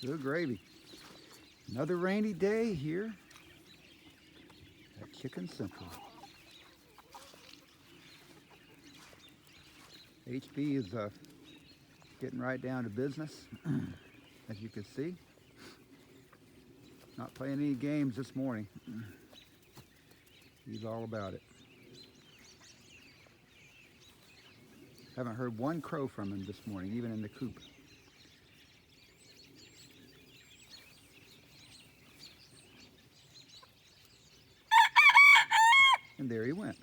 Good gravy. Another rainy day here at Chicken Central. HB is getting right down to business, as you can see. Not playing any games this morning. He's all about it. Haven't heard one crow from him this morning, even in the coop. And there he went,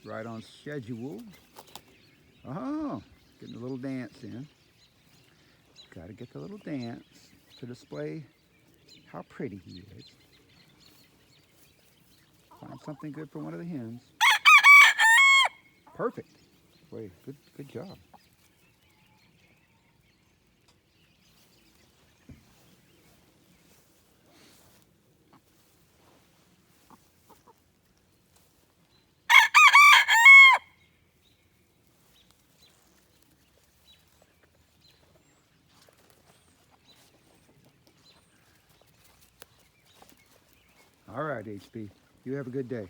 right on schedule. Oh, getting a little dance in. Got to get the little dance to display how pretty he is. Find something good for one of the hens. Perfect. Wait, good job. All right, HB. You have a good day.